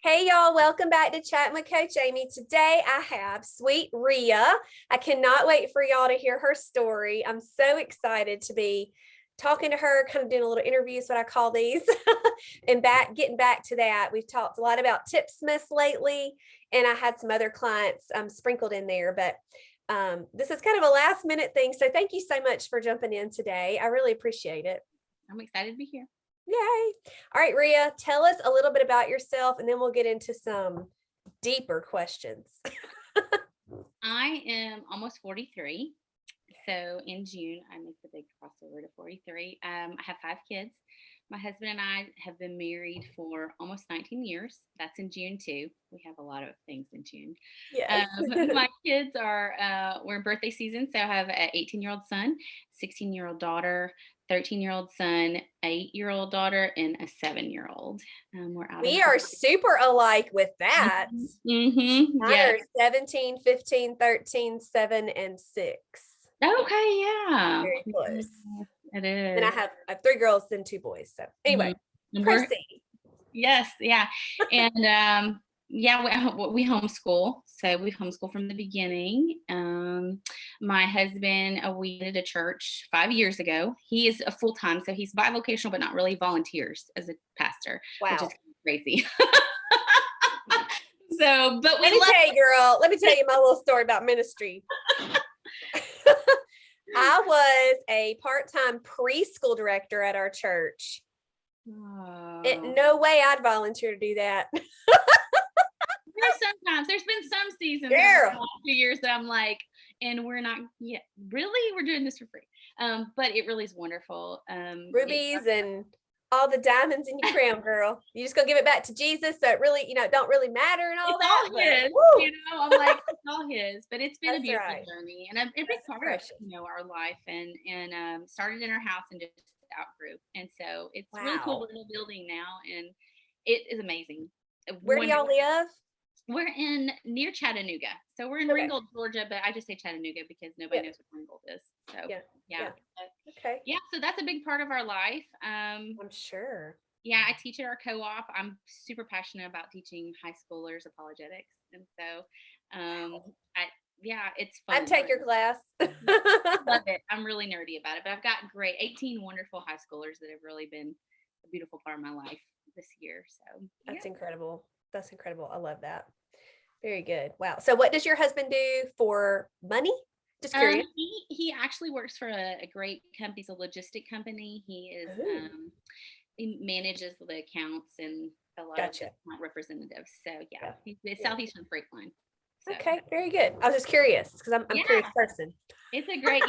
Hey y'all, welcome back to Chatting with Coach Amy. Today I have sweet Rhea. I cannot wait for y'all to hear her story. I'm so excited to be talking to her, kind of doing a little interviews, what I call these, and getting back to that. We've talked a lot about Tipsmiths lately, and I had some other clients sprinkled in there, but this is kind of a last minute thing. So thank you so much for jumping in today. I really appreciate it. I'm excited to be here. Yay. All right, Rhea, tell us a little bit about yourself, and then we'll get into some deeper questions. I am almost 43. So in June, I make the big crossover to 43. I have 5 kids. My husband and I have been married for almost 19 years. That's in June too. We have a lot of things in June. Yes. My kids we're in birthday season. So I have an 18-year-old son, 16-year-old daughter, 13-year-old son, 8-year-old daughter, and a 7-year-old. We are super alike with that. Mm-hmm. Mine are 17, 15, 13, 7, and 6. Okay, yeah. Very close. It is. And I have 3 girls and 2 boys. So anyway, proceed. Yes, yeah. And we homeschool. So we've homeschooled from the beginning. My husband, we ended a church 5 years ago. He is a full-time, so he's bivocational, but not really volunteers as a pastor, which is crazy. So, but let me tell you my little story about ministry. I was a part-time preschool director at our church. No way I'd volunteer to do that. There's been some seasons in the last few years that I'm like, and we're not yet really, we're doing this for free. But it really is wonderful. Rubies and all the diamonds in your crown, girl. You just gonna give it back to Jesus, so it really, don't really matter and all it's that. All his, I'm like, it's all his. But it's been a beautiful journey, and a big part of our life, and started in our house and just outgrew, and so it's really cool. We're in a building now, and it is amazing. Where do y'all live? We're near Chattanooga. So we're in Ringgold, Georgia, but I just say Chattanooga because nobody knows what Ringgold is. So yeah. Okay. Yeah, so that's a big part of our life. I'm sure. Yeah, I teach at our co-op. I'm super passionate about teaching high schoolers apologetics. And so it's fun. I'd take your class. I love it. I'm really nerdy about it, but I've got 18 wonderful high schoolers that have really been a beautiful part of my life this year. So that's incredible. That's incredible. I love that. Very good. Wow. So what does your husband do for money? Just curious. He actually works for a great company. It's a logistic company. He is he manages the accounts and a lot of representatives. So he's the Southeastern Freight Line. So. Okay, very good. I was just curious because I'm a curious person. It's a great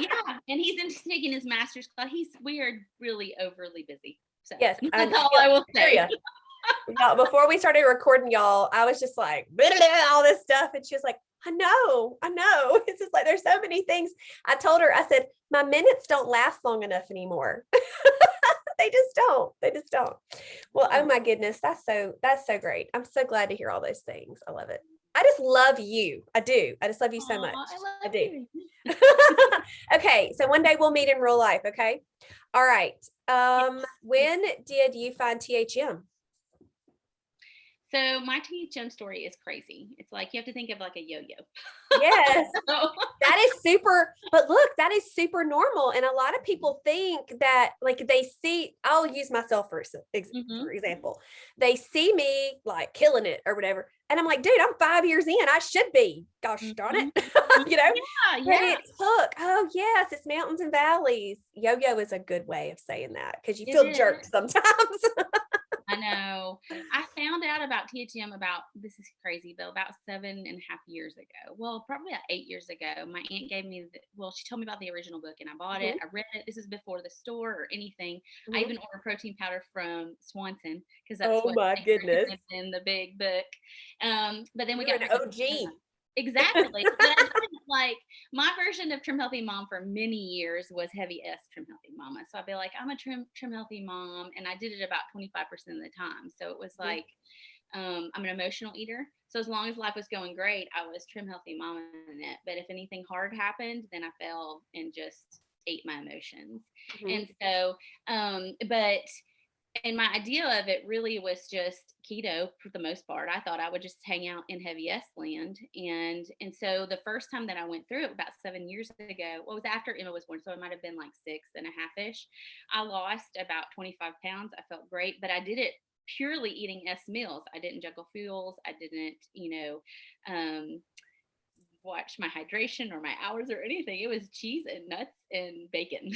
and he's taking his master's class. We are really overly busy. So yes, that's all I will say. Before we started recording, y'all, I was just like blah, blah, all this stuff, and she was like, I know. It's just like there's so many things. I told her, I said, my minutes don't last long enough anymore. They just don't. Well, oh my goodness, that's so great. I'm so glad to hear all those things. I love it. I just love you. I do. I just love you so much. I do. Okay, so one day we'll meet in real life. Okay. All right. When did you find THM? So my THM story is crazy. It's like you have to think of like a yo-yo. Yes. That is super, but look, that is super normal. And a lot of people think that like they see, I'll use myself for example. They see me like killing it or whatever. And I'm like, dude, I'm 5 years in. I should be. Gosh darn it. But it took, yes, it's mountains and valleys. Yo-yo is a good way of saying that because you feel jerked sometimes. I know. I found out about THM this is crazy, but about 7.5 years ago. Well, probably about 8 years ago. My aunt gave me, she told me about the original book and I bought it. I read it. This is before the store or anything. I even ordered protein powder from Swanson because that's my goodness in the big book. But then we got an OG. Exactly. Like my version of Trim Healthy Mom for many years was heavy S Trim Healthy Mama. So I'd be like, I'm a trim healthy mom. And I did it about 25% of the time. So it was like, I'm an emotional eater. So as long as life was going great, I was Trim Healthy Mama in it. But if anything hard happened, then I fell and just ate my emotions. And so, but And my idea of it really was just keto for the most part. I thought I would just hang out in heavy S land. And so the first time that I went through it about 7 years ago, well, it was after Emma was born. So it might have been like 6.5-ish. I lost about 25 pounds. I felt great, but I did it purely eating S meals. I didn't juggle fuels. I didn't, watch my hydration or my hours or anything. It was cheese and nuts and bacon.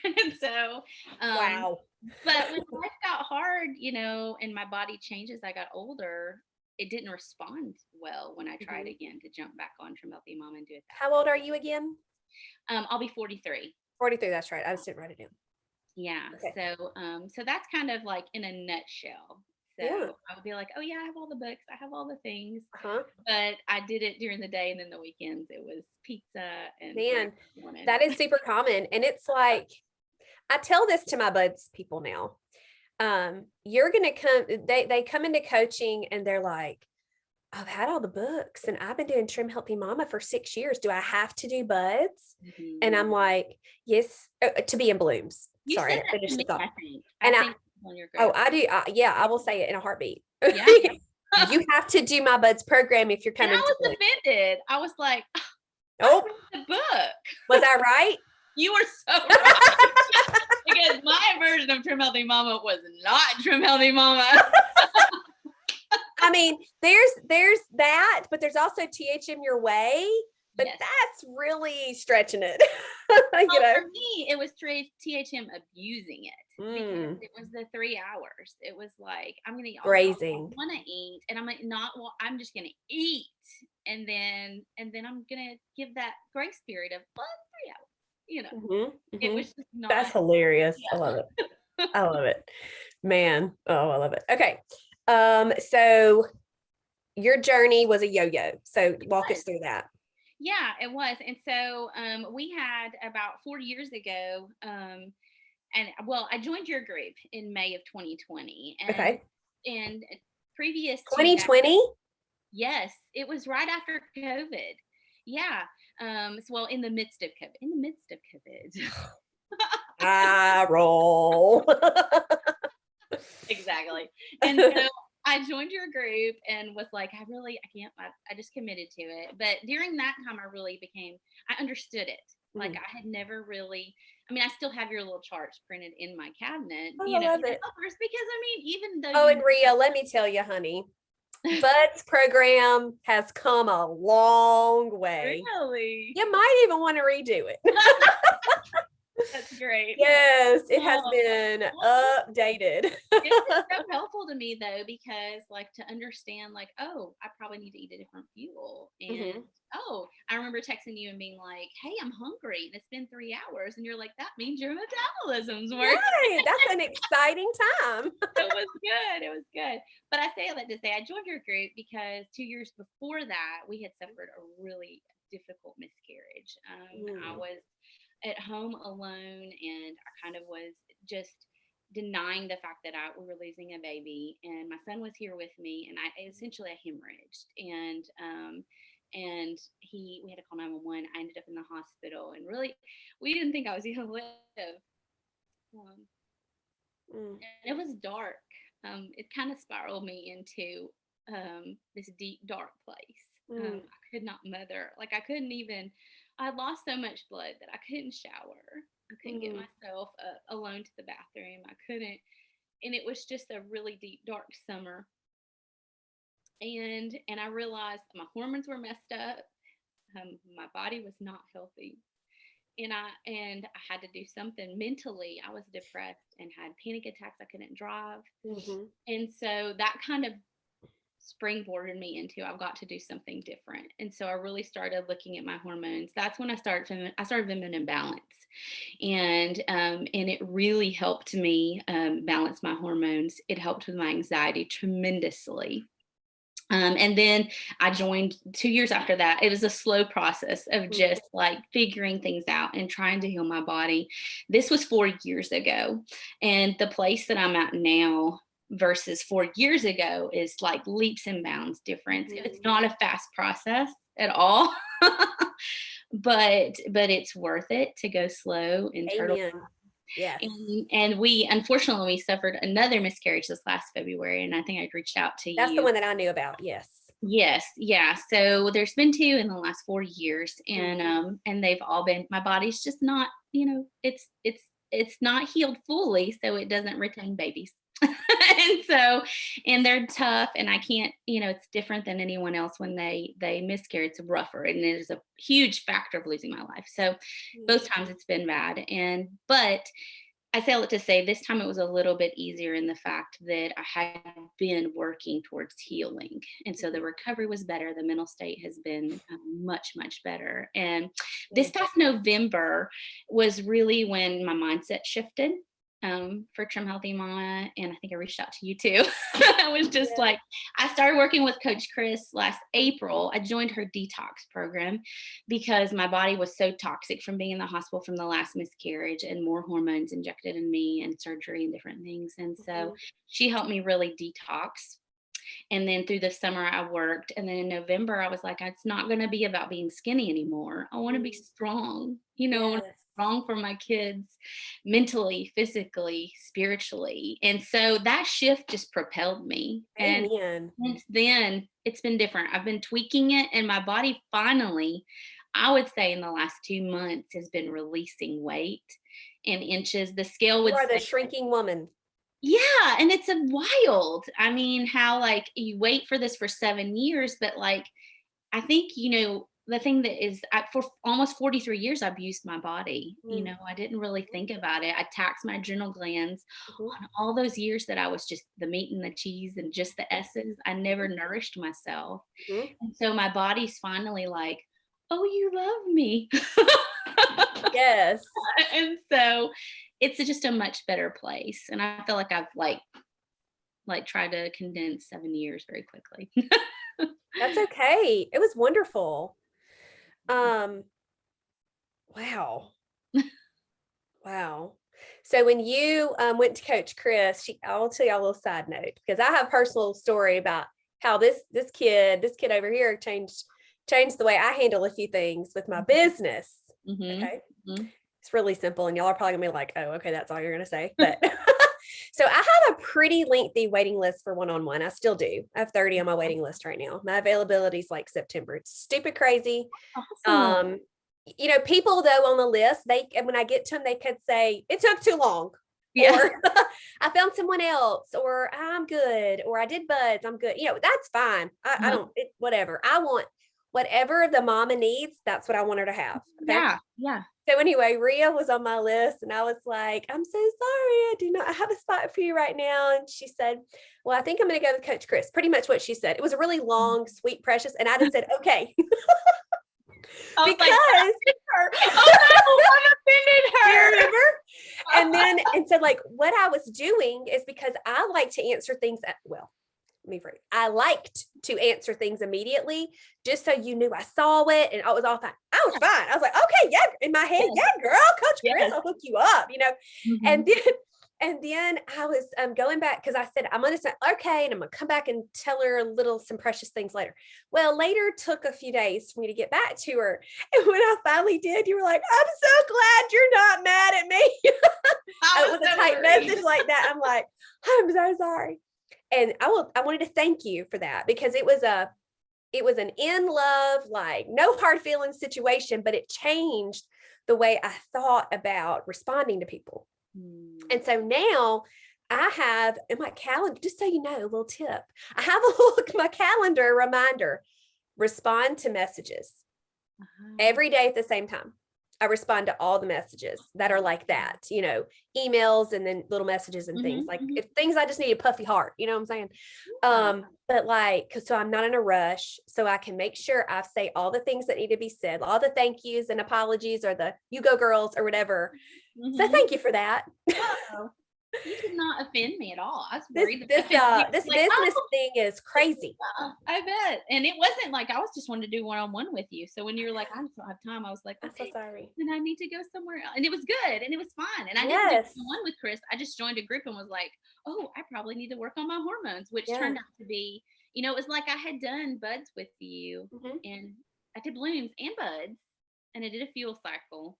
And so, Wow. but when life got hard, and my body changed as I got older, it didn't respond well when I tried again to jump back on Trim Healthy Mom and do it that. How old are you again? I'll be 43. 43, that's right. I just didn't write it down. Yeah. Okay. So that's kind of like in a nutshell. So Yeah. I would be like, oh yeah, I have all the books, I have all the things, Uh-huh. but I did it during the day, and then the weekends it was pizza and Man, that is super common. And it's like, I tell this to my buds people now. You're gonna come, they come into coaching and they're like, I've had all the books and I've been doing Trim Healthy Mama for 6 years. Do I have to do buds? And I'm like, yes, to be in blooms. You Sorry, said I finished the thought. I think. And I think on your I do. Yeah, I will say it in a heartbeat. Yeah. You have to do my buds program if you're coming. And I was offended. I was like, oh, the book. Was I right? You were so right. Because my version of Trim Healthy Mama was not Trim Healthy Mama. I mean, there's that, but there's also THM Your Way. But yes, that's really stretching it. For me, it was THM abusing it. Because it was the 3 hours. It was like, I'm gonna eat all grazing. I want to eat, and I'm like, I'm just gonna eat, and then I'm gonna give that grace period of 3 hours. It was just not. That's hilarious. Yeah. I love it. I love it, man. Oh, I love it. Okay, so your journey was a yo-yo. So walk us through that. Yeah, it was. And so we had about 4 years ago. And I joined your group in May of 2020. And, okay. And previous 2020? Yes, it was right after COVID. Yeah. In the midst of COVID. I roll. Exactly. And so I joined your group and was like, I just committed to it. But during that time, I understood it. Like I had never really, I still have your little charts printed in my cabinet, I love it. Because even though. Oh, and Rhea, let me tell you, honey, Bud's program has come a long way. Really? You might even want to redo it. That's great. Yes, it has been updated. It's so helpful to me though, because to understand I probably need to eat a different fuel. And I remember texting you and being like, hey, I'm hungry and it's been 3 hours. And you're like, that means your metabolism's working. Right. That's an exciting time. It was good. But I say all that to say I joined your group because 2 years before that, we had suffered a really difficult miscarriage. I was at home alone, and I kind of was just denying the fact that we were losing a baby, and my son was here with me, and I hemorrhaged, and we had to call 911. I ended up in the hospital, and really we didn't think I was going to live. And it was dark. It kind of spiraled me into this deep dark place. I could not mother. I couldn't even. I lost so much blood that I couldn't shower. I couldn't get myself alone to the bathroom. I couldn't. And it was just a really deep, dark summer. And I realized my hormones were messed up. My body was not healthy. And I had to do something mentally. I was depressed and had panic attacks. I couldn't drive. And so that kind of springboarded me into I've got to do something different. And so I really started looking at my hormones. That's when I started feminine balance, and it really helped me balance my hormones. It helped with my anxiety tremendously. And then I joined 2 years after that. It was a slow process of just figuring things out and trying to heal my body. This was 4 years ago, and the place that I'm at now versus 4 years ago is leaps and bounds difference. It's not a fast process at all, but it's worth it to go slow and turtle. Yes. And we, unfortunately, we suffered another miscarriage this last February. And I think I reached out to That's the you. one that I knew about. Yes. Yes, yeah. So there's been 2 in the last 4 years, and they've all been, my body's just not, it's not healed fully, so it doesn't retain babies. And so, and they're tough, and I can't, it's different than anyone else when they miscarry. It's rougher, and it is a huge factor of losing my life. So both times it's been bad, but I say all that to say this time it was a little bit easier in the fact that I had been working towards healing. And so the recovery was better. The mental state has been much, much better. And this past November was really when my mindset shifted for Trim Healthy Mama. And I think I reached out to you too. I was just like, I started working with Coach Chris last April. I joined her detox program because my body was so toxic from being in the hospital from the last miscarriage and more hormones injected in me and surgery and different things. And so she helped me really detox. And then through the summer I worked. And then in November, I was like, it's not going to be about being skinny anymore. I want to be strong, strong for my kids, mentally, physically, spiritually. And so that shift just propelled me. Amen. And since then it's been different. I've been tweaking it, and my body finally, I would say in the last 2 months, has been releasing weight in inches. The scale would You are the say, shrinking woman. yeah, and it's a wild. I mean, how like you wait for this for 7 years, but like I think, the thing that is for almost 43 years I've used my body. I didn't really think about it. I taxed my adrenal glands on all those years that I was just the meat and the cheese and just the S's. I never nourished myself. And so my body's finally like, oh, you love me. Yes. And so it's just a much better place. And I feel like I've like tried to condense 7 years very quickly. That's okay. It was wonderful. Wow. Wow. So when you went to Coach Chris, I'll tell you a little side note, because I have a personal story about how this kid over here changed the way I handle a few things with my business. Okay. It's really simple, and y'all are probably gonna be like, oh, okay, that's all you're gonna say. But so I have a pretty lengthy waiting list for one-on-one. I still do. I have 30 on my waiting list right now. My availability is like September. It's stupid crazy. Awesome. People though on the list, when I get to them, they could say it took too long, or I found someone else, or I'm good, or I did buds, I'm good. That's fine. I don't, whatever. I want whatever the mama needs. That's what I want her to have. Okay? Yeah. So anyway, Rhea was on my list, and I was like, I'm so sorry, I do not have a spot for you right now. And she said, well, I think I'm going to go with Coach Chris. Pretty much what she said. It was a really long, sweet, precious. And I just said, okay. Because I offended her. Remember? And so like what I was doing is, because I like to answer things I liked to answer things immediately, just so you knew I saw it and I was all fine. I was fine. I was like, okay, yeah, in my head, yeah, girl, Coach Chris, I'll hook you up, And then I was going back, because I said, I'm going to say, okay, and I'm going to come back and tell her some precious things later. Well, later took a few days for me to get back to her. And when I finally did, you were like, I'm so glad you're not mad at me. With a type message like that, I'm like, I'm so sorry. And I wanted to thank you for that, because it was an in love, like no hard feelings situation, but it changed the way I thought about responding to people. And so now I have in my calendar, just so you know, a little tip, I have my calendar reminder, respond to messages every day at the same time. I respond to all the messages that are like that, emails and then little messages and things like if things I just need a puffy heart, you know what I'm saying? But like, so I'm not in a rush, so I can make sure I say all the things that need to be said, all the thank yous and apologies, or the you go girls or whatever. So thank you for that. You did not offend me at all. I was worried. This business thing is crazy. Yeah, I bet. And it wasn't like I was just wanting to do one-on-one with you. So when you were like, I just don't have time, I was like, I'm so sorry. Then I need to go somewhere else. And it was good and it was fun. And I didn't do one with Chris. I just joined a group and was like, oh, I probably need to work on my hormones, which turned out to be, it was like I had done buds with you, and I did blooms and buds, and I did a fuel cycle.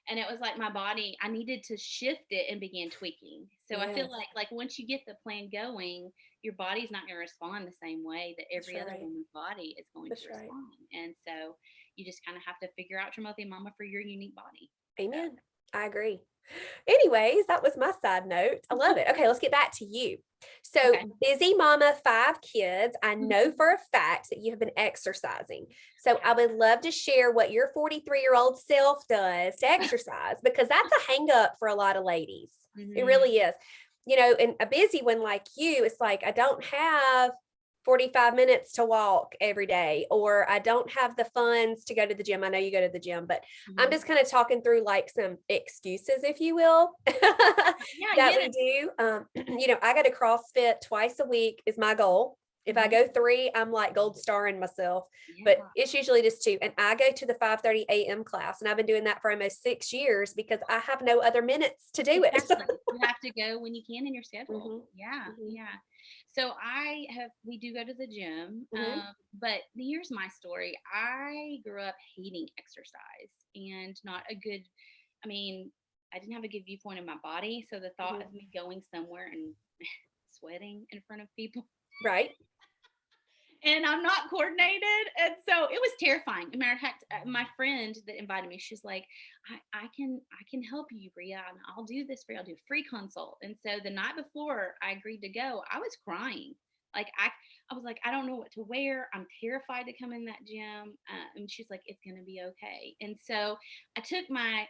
And it was like my body, I needed to shift it and begin tweaking. So I feel like once you get the plan going, your body's not going to respond the same way that every other woman's body is going to respond. And so you just kind of have to figure out your healthy mama for your unique body. Amen. So. I agree. Anyways, that was my side note. I love it. Okay, let's get back to you. So busy mama, 5 kids. I know for a fact that you have been exercising. So I would love to share what your 43-year-old self does to exercise, because that's a hang up for a lot of ladies. It really is. You know, and a busy one like you, it's like, I don't have 45 minutes to walk every day, or I don't have the funds to go to the gym. I know you go to the gym, but I'm just kind of talking through like some excuses, if you will, that we do. You know, I go to CrossFit twice a week is my goal. If I go 3, I'm like gold starring myself, but it's usually just 2. And I go to the 5:30 a.m. class, and I've been doing that for almost 6 years because I have no other minutes to do it. You have to go when you can in your schedule. Yeah. So we do go to the gym, but here's my story. I grew up hating exercise and I didn't have a good viewpoint of my body. So the thought of me going somewhere and sweating in front of people. Right. And I'm not coordinated. And so it was terrifying. As a matter of fact, my friend that invited me, she's like, I can help you, Rhea, and I'll do this for you. I'll do a free consult. And so the night before I agreed to go, I was crying. Like I was like, I don't know what to wear. I'm terrified to come in that gym. And she's like, it's going to be okay. And so I took my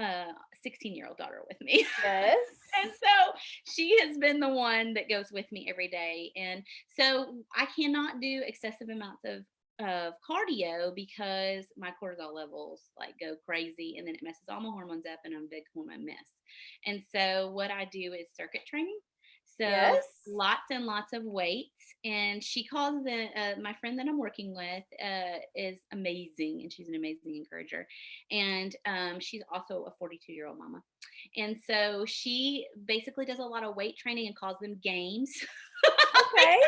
16-year-old daughter with me. Yes. And so she has been the one that goes with me every day. And so I cannot do excessive amounts of cardio because my cortisol levels like go crazy, and then it messes all my hormones up and I'm a big hormone mess. And so what I do is circuit training. So lots and lots of weights. And she calls my friend that I'm working with is amazing. And she's an amazing encourager. And she's also a 42-year-old mama. And so she basically does a lot of weight training and calls them games. Okay.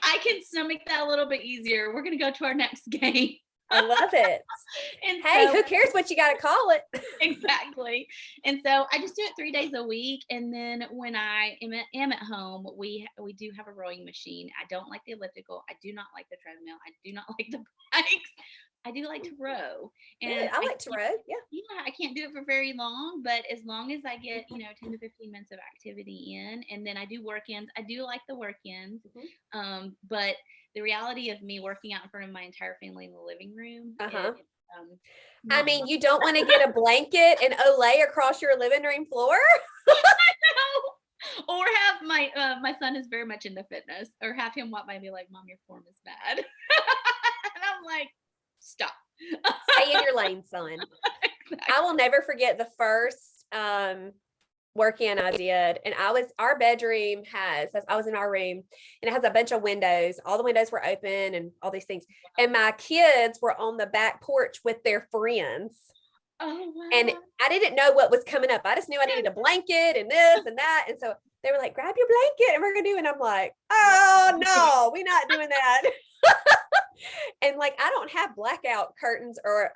I can stomach that a little bit easier. We're going to go to our next game. I love it. And hey, who cares what you got to call it? Exactly. And so I just do it 3 days a week. And then when I am at home, we do have a rowing machine. I don't like the elliptical. I do not like the treadmill. I do not like the bikes. I do like to row. And I like to row. Yeah. Yeah, I can't do it for very long, but as long as I get, 10 to 15 minutes of activity in, and then I do work-ins. I do like the work-ins. But the reality of me working out in front of my entire family in the living room is, I mean, you don't want to get a blanket and Olay across your living room floor? Or have my son is very much into fitness, or have him walk by and be like, Mom, your form is bad. And I'm like, stop. Stay in your lane, son. Exactly. I will never forget the first work-in I did, and our bedroom I was in our room, and it has a bunch of windows. All the windows were open and all these things. And my kids were on the back porch with their friends. Oh, wow. And I didn't know what was coming up. I just knew I needed a blanket and this and that. And so they were like, grab your blanket and we're going to do it. And I'm like, oh no, we're not doing that. And like, I don't have blackout curtains or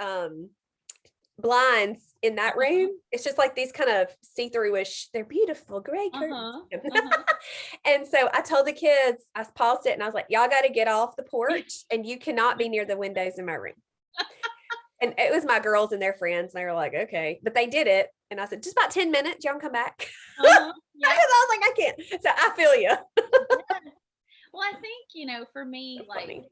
blinds in that room. It's just like these kind of see-through-ish, they're beautiful gray curtains. And so I told the kids, I paused it and I was like, y'all got to get off the porch and you cannot be near the windows in my room. And it was my girls and their friends, and they were like, okay, but they did it. And I said, just about 10 minutes, y'all come back. Because I was like, I can't. So I feel you. Well, I think, for me, that's like funny.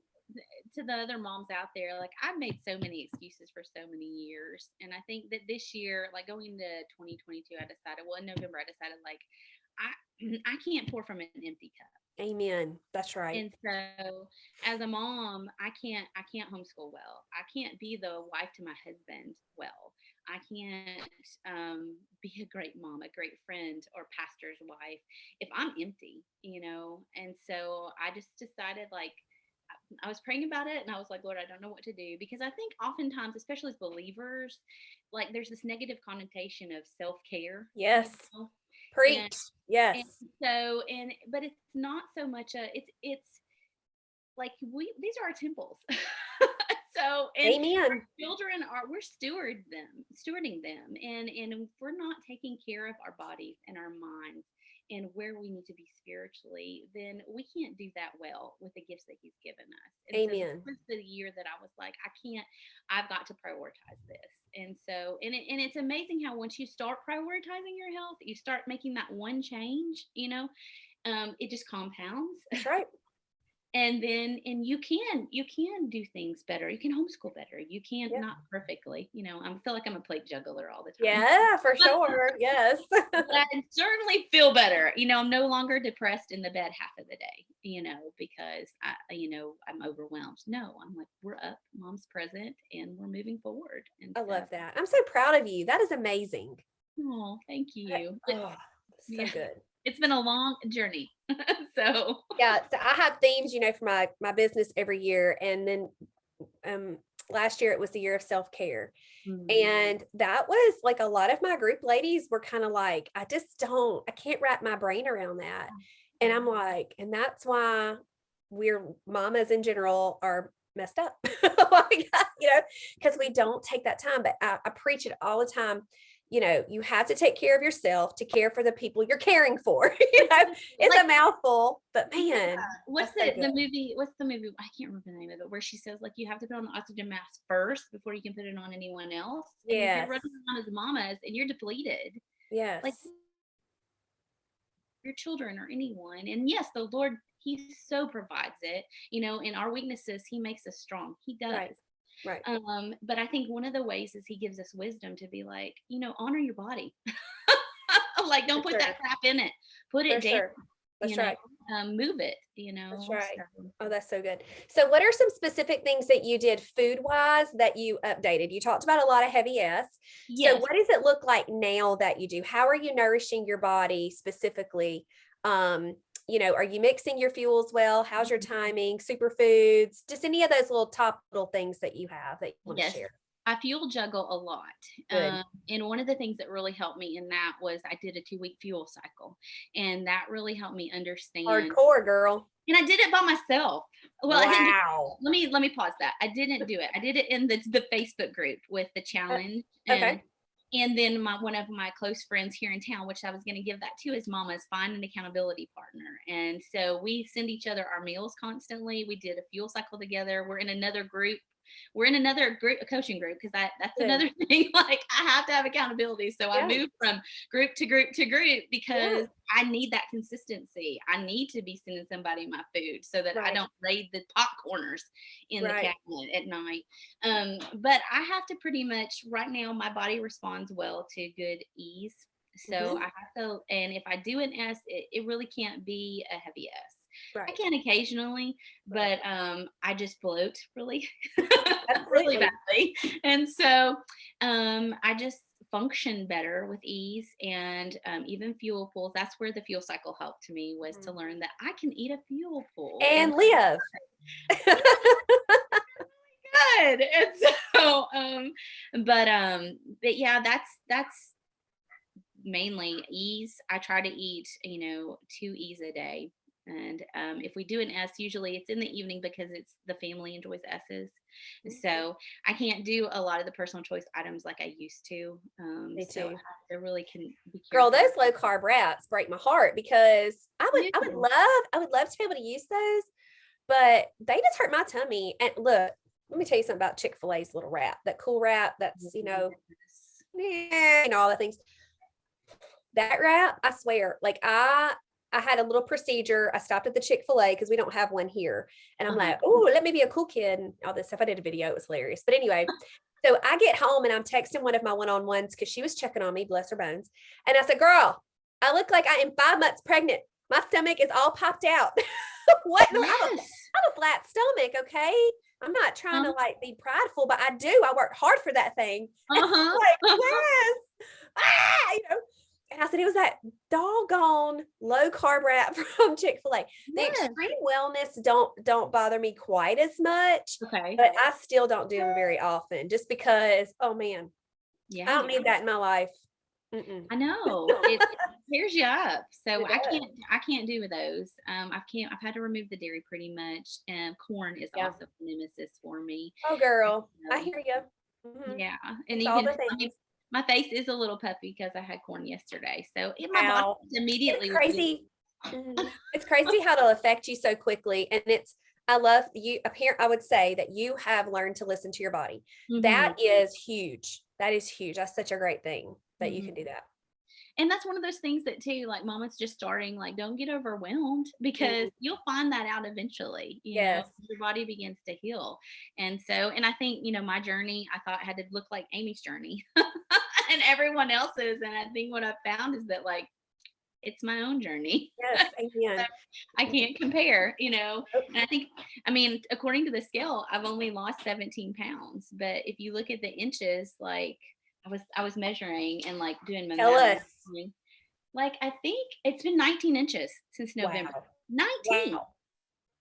To the other moms out there, like I've made so many excuses for so many years. And I think that this year, like going into 2022, I decided, in November, I decided like, I can't pour from an empty cup. Amen. That's right. And so as a mom, I can't homeschool well. I can't be the wife to my husband well. I can't be a great mom, a great friend, or pastor's wife if I'm empty, And so I just decided, like, I was praying about it and I was like, Lord, I don't know what to do, because I think oftentimes, especially as believers, like there's this negative connotation of self-care. Yes. Preach. Yes. But it's not so much it's like these are our temples. So, and Amen. children we're stewarding them. And if we're not taking care of our bodies and our minds and where we need to be spiritually, then we can't do that well with the gifts that he's given us. And Amen. so this was the year that I was like, I've got to prioritize this. And so, and it's amazing how once you start prioritizing your health, you start making that one change, it just compounds. That's right. And then you can do things better. You can homeschool better. You can not perfectly, I feel like I'm a plate juggler all the time. Yeah, for sure. Yes. But I certainly feel better. I'm no longer depressed in the bed half of the day, because I'm overwhelmed. No, I'm like, we're up, mom's present, and we're moving forward. And I love that. I'm so proud of you. That is amazing. Oh, thank you. So good. It's been a long journey. So I have themes, for my business every year. And then last year it was the year of self-care. And that was like a lot of my group ladies were kind of like, I can't wrap my brain around that. And I'm like, and that's why we're mamas in general are messed up. Because we don't take that time. But I preach it all the time. You have to take care of yourself to care for the people you're caring for. It's like, a mouthful, but man. What's the movie? What's the movie? I can't remember the name of it, where she says like you have to put on the oxygen mask first before you can put it on anyone else. And if you're running around as mamas and you're depleted, like your children or anyone. And yes, the Lord, he so provides it, in our weaknesses, he makes us strong. He does. Right. But I think one of the ways is he gives us wisdom to be like, honor your body. Like, don't put that crap in it. Put it down. That's right. Move it, That's right. So. Oh, that's so good. So what are some specific things that you did food wise that you updated? You talked about a lot of heavy S. Yes. So what does it look like now that you do? How are you nourishing your body specifically? Are you mixing your fuels well? How's your timing? Superfoods, just any of those little things that you have that you want to share. I fuel juggle a lot. And one of the things that really helped me in that was I did a 2-week fuel cycle. And that really helped me understand. Hardcore, girl. And I did it by myself. Well, wow. Let me pause that. I didn't do it. I did it in the Facebook group with the challenge. Okay. And then one of my close friends here in town, which I was going to give that to his mama, is find an accountability partner. And so we send each other our meals constantly. We did a fuel cycle together. We're in another group. A coaching group, because that's another thing. Like, I have to have accountability. So I moved from group to group to group because I need that consistency. I need to be sending somebody my food so that I don't raid the pot corners in the cabinet at night. But I have to pretty much, right now, my body responds well to good ease. So I have to, and if I do an S, it really can't be a heavy S. I can occasionally, but I just bloat really, really badly. And so I just function better with ease, and even fuel pools. That's where the fuel cycle helped me, was to learn that I can eat a fuel pool and live. Good. And so, but yeah, that's mainly ease. I try to eat, 2 E's a day. And if we do an S, usually it's in the evening because it's the family enjoys S's. So I can't do a lot of the personal choice items like I used to. Me too. So I have to really can be Girl, careful. those low carb wraps break my heart, because I would love to be able to use those, but they just hurt my tummy. And look, let me tell you something about Chick-fil-A's little wrap, that cool wrap. That's all the things. That wrap, I swear, like I had a little procedure. I stopped at the Chick-fil-A because we don't have one here. And I'm like, oh, let me be a cool kid and all this stuff. I did a video. It was hilarious. But anyway, so I get home and I'm texting one of my one-on-ones because she was checking on me, bless her bones. And I said, girl, I look like I am 5 months pregnant. My stomach is all popped out. What? Yes. I have a flat stomach, okay? I'm not trying to like be prideful, but I do. I work hard for that thing. Like, yes. And I said, it was that doggone low carb wrap from Chick-fil-A. The extreme wellness don't bother me quite as much. Okay. But I still don't do them very often, just because, oh man, I don't need that in my life. I know it tears you up. So I can't do those. I've had to remove the dairy pretty much. And corn is also a nemesis for me. Oh, girl, I hear you. Yeah, and It's all even the things. my face is a little puffy because I had corn yesterday. So my body Wow. immediately It's crazy. It's crazy how it'll affect you so quickly. And I love you. I would say that you have learned to listen to your body. That is huge. That is huge. That's such a great thing that you can do that. And that's one of those things that too, like mama's just starting, like, don't get overwhelmed because you'll find that out eventually, you know, your body begins to heal. And so, and I think, you know, my journey, I thought had to look like Amy's journey and everyone else's. And I think what I found is that, like, it's my own journey. Yes, amen. So I can't compare, you know. And I think, I mean, according to the scale, I've only lost 17 pounds. But if you look at the inches, like I was measuring and like doing my math. Like I think it's been 19 inches since November. Wow. 19.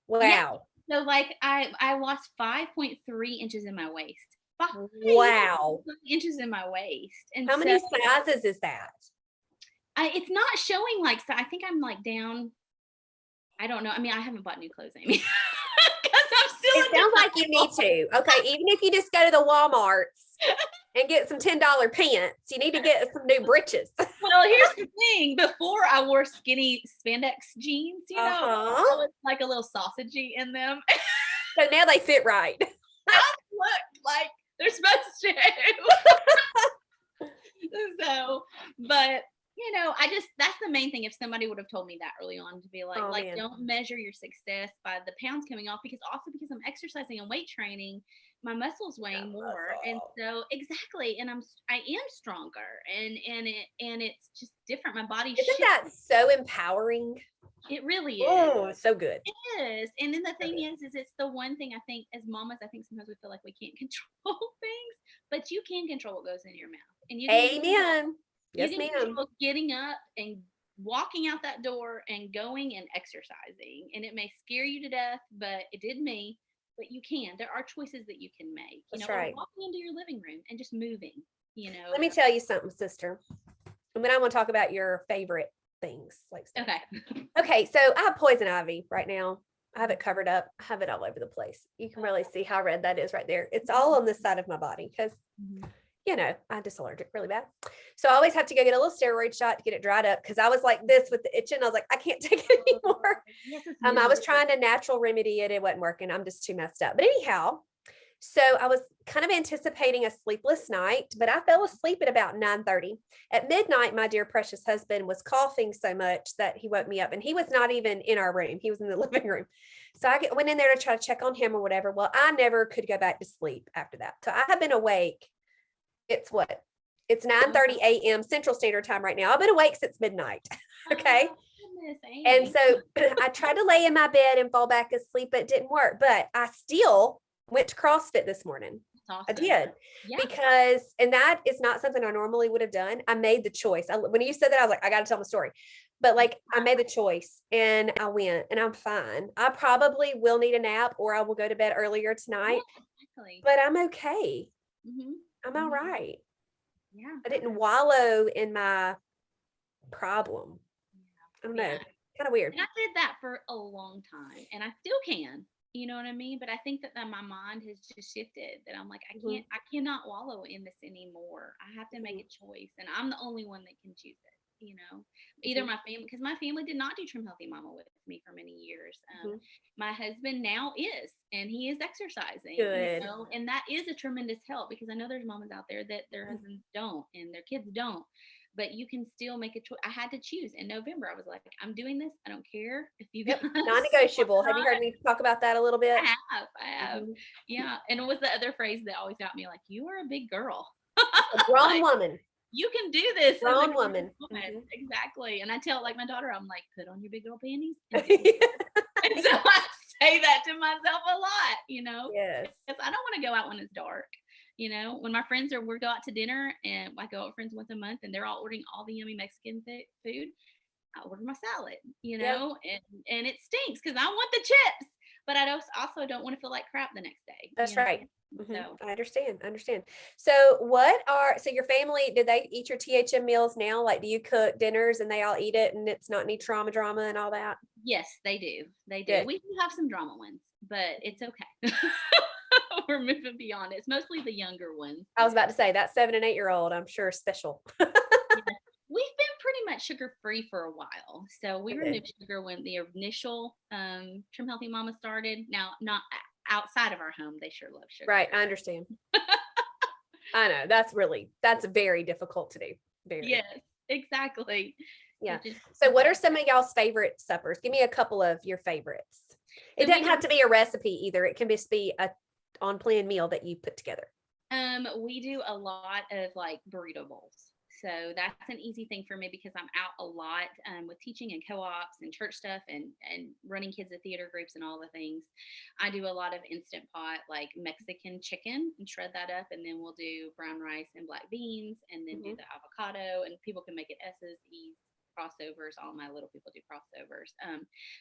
Wow. Yeah. So like I lost 5.3 inches in my waist. Wow. Inches in my waist. And how many sizes is that? It's not showing like, so I think I'm like down. I don't know. I mean, I haven't bought new clothes, Amy. It sounds like you need to. Okay, even if you just go to the Walmarts and get some $10 pants, you need to get some new breeches. Well, here's the thing. Before I wore skinny spandex jeans, you know, so it's like a little sausagey in them. So now they fit right. Now look like they're supposed to. So, but you know, that's the main thing. If somebody would have told me that early on, to be like, man, don't measure your success by the pounds coming off, because I'm exercising and weight training, my muscles weighing more. And so exactly. And I am stronger and it's just different. My body isn't that so empowering? It really is. Oh, so good. It is. And then the thing is it's the one thing I think as mamas, I think sometimes we feel like we can't control things, but you can control what goes in your mouth. And you can amen. Yes, you can control getting up and walking out that door and going and exercising. And it may scare you to death, but it did me. But you can. There are choices that you can make. You know, or walking into your living room and just moving. You know. Let me tell you something, sister. And then I want to talk about your favorite things. Like stuff. Okay. So I have poison ivy right now. I have it covered up. I have it all over the place. You can really see how red that is right there. It's all on this side of my body because. You know, I'm just allergic really bad. So I always have to go get a little steroid shot to get it dried up because I was like this with the itching. I was like, I can't take it anymore. I was trying to natural remedy it. It wasn't working. I'm just too messed up. But anyhow, so I was kind of anticipating a sleepless night, but I fell asleep at about 9:30. At midnight, my dear precious husband was coughing so much that he woke me up, and he was not even in our room. He was in the living room. So I went in there to try to check on him or whatever. Well, I never could go back to sleep after that. So I have been awake. It's 9:30 a.m. Central Standard Time right now. I've been awake since midnight. Okay. And so I tried to lay in my bed and fall back asleep, but it didn't work. But I still went to CrossFit this morning. Awesome. I did because, and that is not something I normally would have done. I made the choice. When you said that, I was like, I got to tell my story. But like, I made the choice and I went and I'm fine. I probably will need a nap or I will go to bed earlier tonight, but I'm okay. I'm all right. Yeah. I didn't wallow in my problem. I don't know. Kind of weird. And I did that for a long time and I still can, you know what I mean? But I think that my mind has just shifted, that I'm like, I cannot wallow in this anymore. I have to make a choice, and I'm the only one that can choose it. You know, either my family, because my family did not do Trim Healthy Mama with me for many years. My husband now is, and he is exercising. Good. You know, and that is a tremendous help, because I know there's mamas out there that their husbands don't and their kids don't, but you can still make a choice. I had to choose in November. I was like, I'm doing this. I don't care if you guys. Non-negotiable. Have you heard me talk about that a little bit? I have. Yeah. And it was the other phrase that always got me, like, you are a big girl. A grown woman. You can do this. Grown woman. Exactly. And I tell like my daughter, I'm like, put on your big girl panties. And so I say that to myself a lot, you know, because I don't want to go out when it's dark. You know, when my friends we go out to dinner, and I go out with friends once a month and they're all ordering all the yummy Mexican food, I order my salad, you know, and it stinks because I want the chips. but I also don't want to feel like crap the next day. That's right. Mm-hmm. So I understand. So so your family, did they eat your THM meals now? Like, do you cook dinners and they all eat it and it's not any drama and all that? yes, they do. Good. We do have some drama ones, but it's okay. We're moving beyond it. It's mostly the younger ones. I was about to say that 7 and 8 year old, I'm sure, is special. Yeah. We've been pretty much sugar free for a while. So we removed sugar when the initial Trim Healthy Mama started. Now, not outside of our home, they sure love sugar. Right. I understand. I know that's very difficult to do. Very. Yes, exactly. Yeah. So what are some of y'all's favorite suppers? Give me a couple of your favorites. It doesn't have to be a recipe either. It can just be a on plan meal that you put together. We do a lot of like burrito bowls. So that's an easy thing for me because I'm out a lot with teaching and co-ops and church stuff and running kids at theater groups and all the things. I do a lot of instant pot, like Mexican chicken, and shred that up. And then we'll do brown rice and black beans and then do the avocado. And people can make it S's, E's, crossovers. All my little people do crossovers.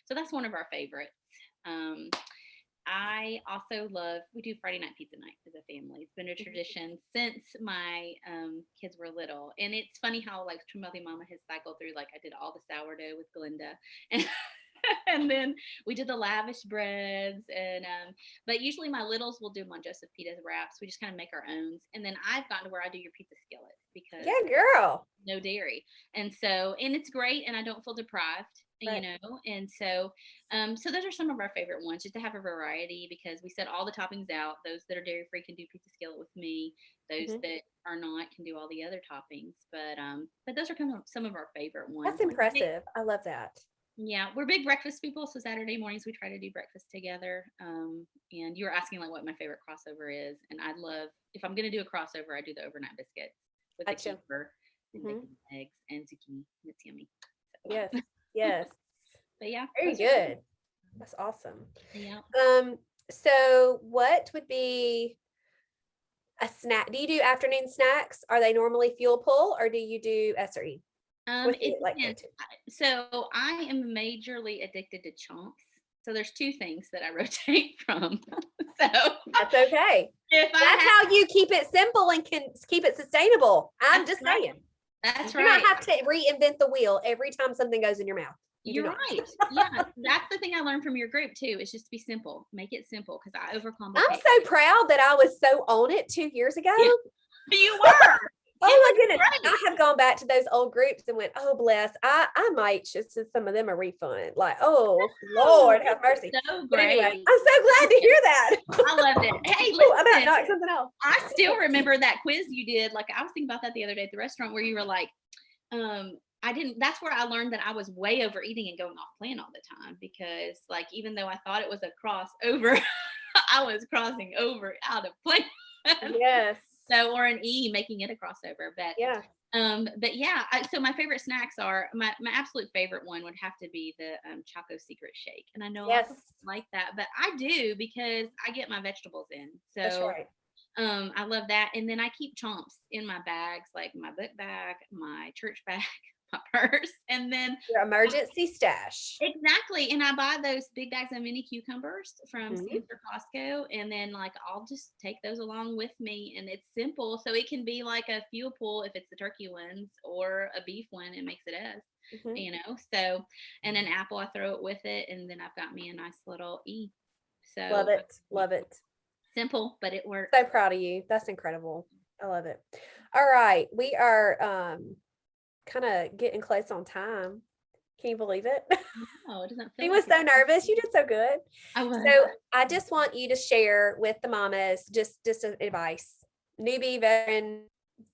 So that's one of our favorites. I also love, we do Friday night pizza night as a family. It's been a tradition since my kids were little. And it's funny how like Trim Healthy Mama has cycled through, like I did all the sourdough with Glinda and, and then we did the lavish breads and but usually my littles will do Mon Joseph pita wraps. We just kind of make our own. And then I've gotten to where I do your pizza skillet because girl, no dairy. And so, and it's great and I don't feel deprived. Right. And so so those are some of our favorite ones, just to have a variety, because we set all the toppings out. Those that are dairy free can do pizza skillet with me. Those that are not can do all the other toppings. But those are kind of some of our favorite ones. That's impressive. I love that. Yeah, we're big breakfast people, so Saturday mornings we try to do breakfast together. And you were asking like what my favorite crossover is, and I love, if I'm going to do a crossover, I do the overnight biscuits with the kefir and bacon and eggs and zucchini. It's yummy. So. Yes. But yeah, very good. That's awesome. Yeah. So what would be a snack? Do you do afternoon snacks? Are they normally fuel pull or do you do SRE? So I am majorly addicted to chomps. So there's two things that I rotate from. So that's okay. That's how you keep it simple and can keep it sustainable. I'm just saying. That's right. You don't have to reinvent the wheel every time something goes in your mouth. You're right. Yeah, that's the thing I learned from your group too. Is just to be simple. Make it simple because I overcomplicate. I'm so proud that I was so on it 2 years ago. Yeah. You were. Oh my goodness. Great. I have gone back to those old groups and went, oh bless. I might just send some of them a refund. Like, oh Lord, have mercy. So but anyway, I'm so glad to hear that. I loved it. Hey, listen, I'm about knock something else. I still remember that quiz you did. Like I was thinking about that the other day at the restaurant where you were like, that's where I learned that I was way overeating and going off plan all the time, because like, even though I thought it was a crossover, I was crossing over out of plan. Yes. So, or an E, making it a crossover, but yeah. So my favorite snacks are my absolute favorite one would have to be the Choco secret shake. And I know a lot of people like that, but I do because I get my vegetables in. So that's right. I love that. And then I keep chomps in my bags, like my book bag, my church bag, my purse, and then your emergency stash. Exactly. And I buy those big bags of mini cucumbers from Sam's or Costco, and then like I'll just take those along with me, and it's simple, so it can be like a fuel pull if it's the turkey ones or a beef one. It makes it as so, and an apple I throw it with it, and then I've got me a nice little E. So love it. Simple, but it works. So proud of you. That's incredible. I love it. All right, we are kind of getting close on time. Can you believe it? No, it doesn't feel He was so nervous. You did so good. So I just want you to share with the mamas just advice. Newbie, veteran,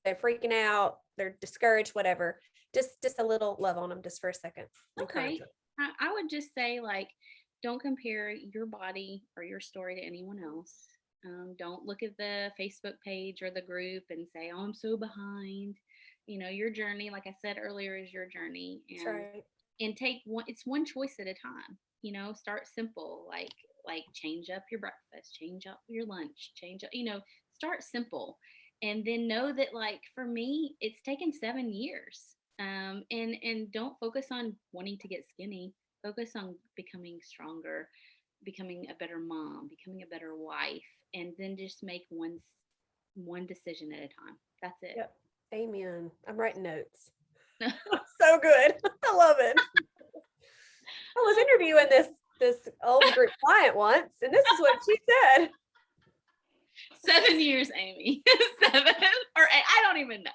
they're freaking out, they're discouraged, whatever. Just a little love on them just for a second. Okay. I would just say, like, don't compare your body or your story to anyone else. Don't look at the Facebook page or the group and say, oh, I'm so behind. Your journey, like I said earlier, is your journey. And take it's one choice at a time. Start simple, like change up your breakfast, change up your lunch, start simple. And then know that, like, for me, it's taken 7 years. And don't focus on wanting to get skinny. Focus on becoming stronger. becoming a better mom, becoming a better wife, and then just make one decision at a time. That's it. Yep. Amen. I'm writing notes. So good. I love it. I was interviewing this old group client once, and this is what she said. 7 years, Amy. 7 or 8. I don't even know.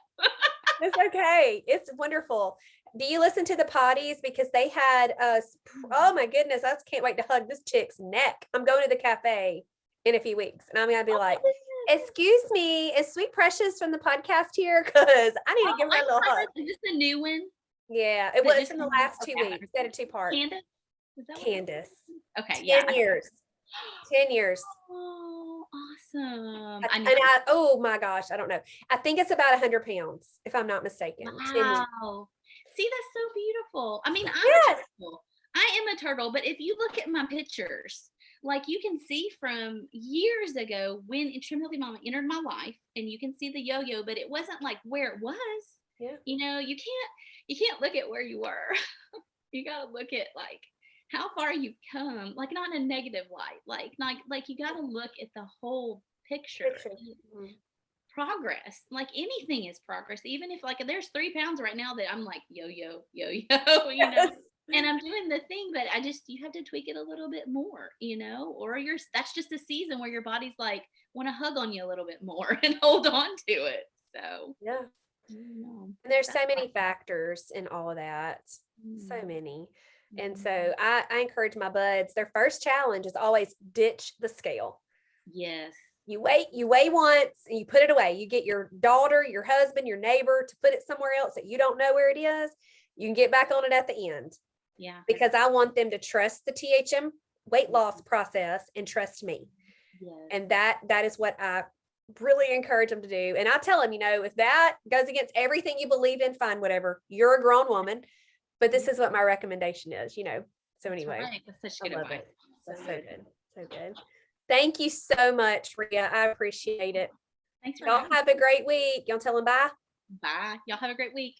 It's okay. It's wonderful. Do you listen to the potties? Because they had us. Oh my goodness. I just can't wait to hug this chick's neck. I'm going to the cafe in a few weeks. And I'm going to be like, excuse me, is Sweet Precious from the podcast here? Because I need to give her a little hug. Is this a new one? Yeah, it was in the last 2 weeks. They had a 2-part. Candace? Is that Candace. Okay, yeah. 10 years. 10 years. Oh, awesome. Oh my gosh, I don't know. I think it's about 100 pounds, if I'm not mistaken. Wow. See, that's so beautiful. I mean, I'm a turtle. I am a turtle, but if you look at my pictures, like you can see from years ago when Trim Healthy Mama entered my life, and you can see the yo-yo, but it wasn't like where it was. Yeah. You know, you can't look at where you were. You got to look at like how far you've come, like not in a negative light, like you got to look at the whole picture. Mm-hmm. Progress, like anything is progress. Even if like there's 3 pounds right now that I'm like yo-yo, you know, and I'm doing the thing, but you have to tweak it a little bit more, you know, or that's just a season where your body's like want to hug on you a little bit more and hold on to it. So yeah, and there's so many factors in all of that. So many. And so I encourage my buds, their first challenge is always ditch the scale. Yes. You weigh once and you put it away. You get your daughter, your husband, your neighbor to put it somewhere else that you don't know where it is. You can get back on it at the end. Yeah. Because I want them to trust the THM weight loss process and trust me. Yes. And that is what I really encourage them to do. And I tell them, you know, if that goes against everything you believe in, fine, whatever. You're a grown woman. But this is what my recommendation is, you know. So anyway, right. That's such good advice. That's so good. So good. Thank you so much, Rhea. I appreciate it. Thanks for y'all have a great week. Y'all tell them bye. Bye. Y'all have a great week.